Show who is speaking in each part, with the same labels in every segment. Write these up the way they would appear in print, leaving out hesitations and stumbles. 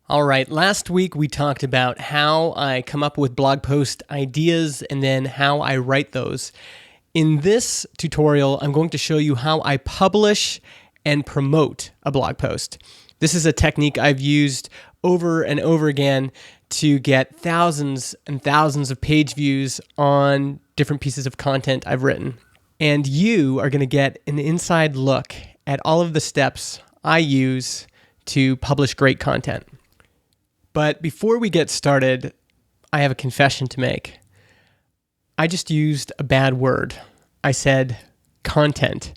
Speaker 1: All right, last week we talked about how I come up with blog post ideas and then how I write those. In this tutorial, I'm going to show you how I publish and promote a blog post. This is a technique I've used over and over again to get thousands and thousands of page views on different pieces of content I've written. And you are going to get an inside look at all of the steps I use to publish great content. But before we get started, I have a confession to make. I just used a bad word. I said content.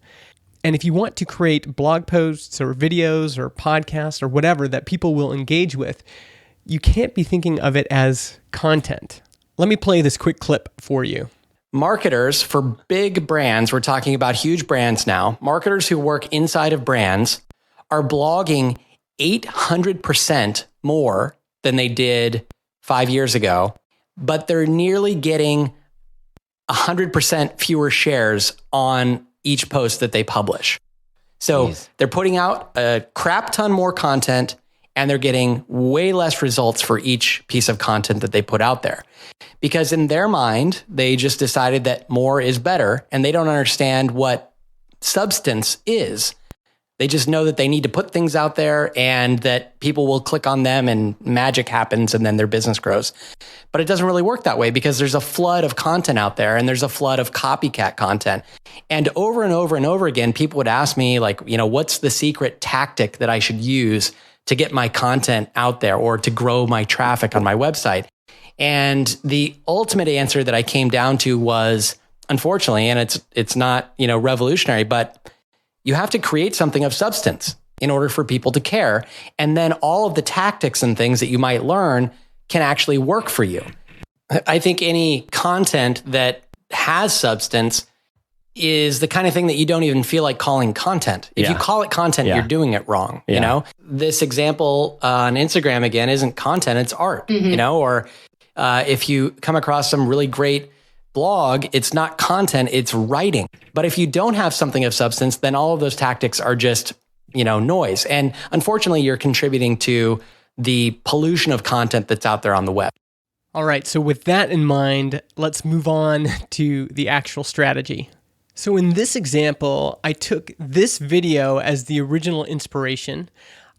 Speaker 1: And if you want to create blog posts or videos or podcasts or whatever that people will engage with, you can't be thinking of it as content. Let me play this quick clip for you.
Speaker 2: Marketers for big brands, we're talking about huge brands now, marketers who work inside of brands are blogging 800% more than they did 5 years ago, but they're nearly getting 100% fewer shares on each post that they publish. So they're putting out a crap ton more content and they're getting way less results for each piece of content that they put out there. Because in their mind, they just decided that more is better and they don't understand what substance is. They just know that they need to put things out there and that people will click on them and magic happens and then their business grows. But it doesn't really work that way because there's a flood of content out there and there's a flood of copycat content. And over and over and over again, people would ask me like, what's the secret tactic that I should use to get my content out there or to grow my traffic on my website? And the ultimate answer that I came down to was, unfortunately, and it's not, revolutionary, but you have to create something of substance in order for people to care. And then all of the tactics and things that you might learn can actually work for you. I think any content that has substance is the kind of thing that you don't even feel like calling content. If you call it content, you're doing it wrong. This example on Instagram again isn't content, it's art, or if you come across some really great blog, it's not content, it's writing. But if you don't have something of substance, then all of those tactics are just, noise. And unfortunately, you're contributing to the pollution of content that's out there on the web.
Speaker 1: All right, so with that in mind, let's move on to the actual strategy. So in this example, I took this video as the original inspiration.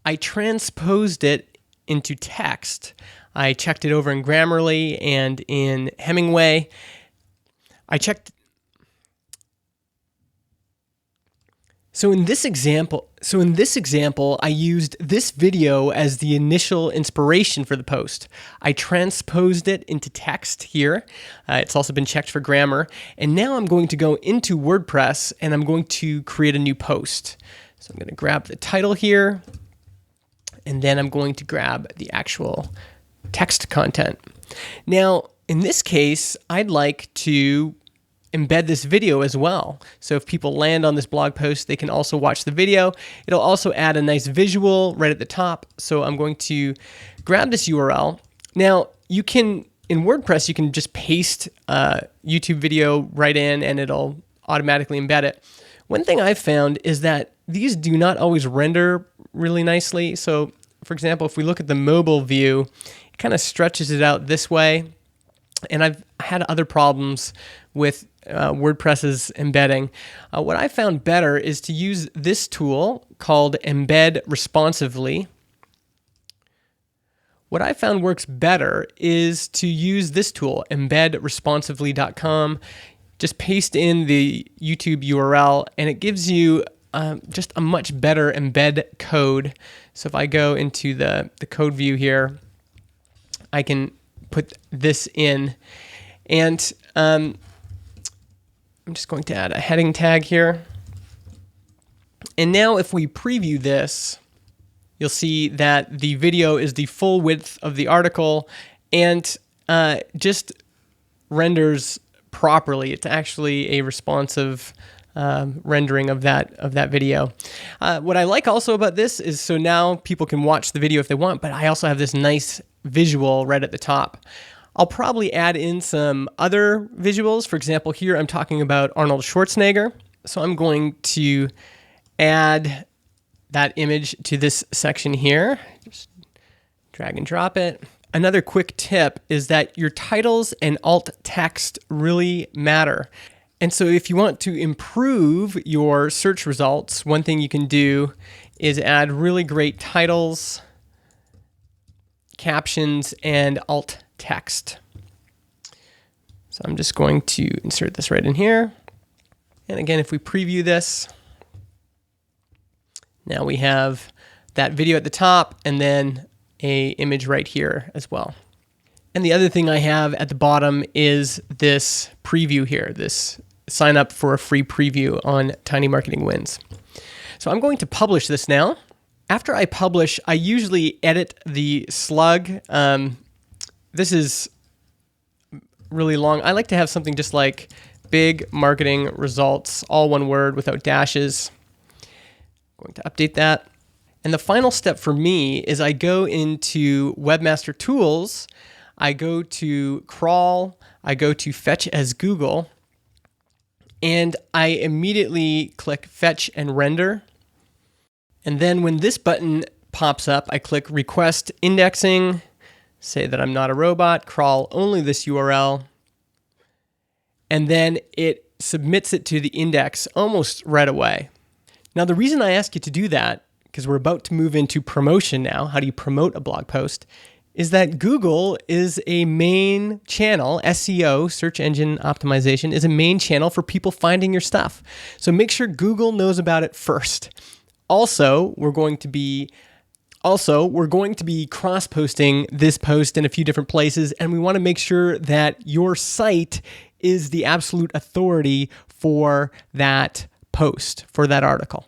Speaker 1: I transposed it into text. I checked it over in Grammarly and in Hemingway. So in this example, I used this video as the initial inspiration for the post. I transposed it into text here. It's also been checked for grammar. And now I'm going to go into WordPress and I'm going to create a new post. So I'm going to grab the title here, and then I'm going to grab the actual text content. Now, in this case, I'd like to embed this video as well. So if people land on this blog post, they can also watch the video. It'll also add a nice visual right at the top. So I'm going to grab this URL. Now, in WordPress, you can just paste a YouTube video right in and it'll automatically embed it. One thing I've found is that these do not always render really nicely. So for example, if we look at the mobile view, it kind of stretches it out this way. And I've had other problems with WordPress's embedding. What I found better is to use this tool called Embed Responsively. What I found works better is to use this tool, embedresponsively.com. Just paste in the YouTube URL and it gives you just a much better embed code. So if I go into the code view here, I can put this in. And I'm just going to add a heading tag here. And now if we preview this, you'll see that the video is the full width of the article and just renders properly. It's actually a responsive rendering of that video. What I like also about this is so now people can watch the video if they want, but I also have this nice visual right at the top. I'll probably add in some other visuals. For example, here I'm talking about Arnold Schwarzenegger. So I'm going to add that image to this section here. Just Drag and drop it. Another quick tip is that your titles and alt text really matter. And so if you want to improve your search results, one thing you can do is add really great titles, captions, and alt text. So I'm just going to insert this right in here. And again, if we preview this, now we have that video at the top and then an image right here as well. And the other thing I have at the bottom is this preview here, this sign up for a free preview on Tiny Marketing Wins. So I'm going to publish this now. After I publish, I usually edit the slug. This is really long. I like to have something just like big marketing results, all one word without dashes. I'm going to update that. And the final step for me is I go into Webmaster Tools, I go to Crawl, I go to Fetch as Google, and I immediately click Fetch and Render. And then when this button pops up, I click Request Indexing, say that I'm not a robot, crawl only this URL, and then it submits it to the index almost right away. Now, the reason I ask you to do that, because we're about to move into promotion now, how do you promote a blog post, is that Google is a main channel, SEO, search engine optimization, is a main channel for people finding your stuff. So make sure Google knows about it first. Also, we're going to be cross-posting this post in a few different places, and we want to make sure that your site is the absolute authority for that post, for that article.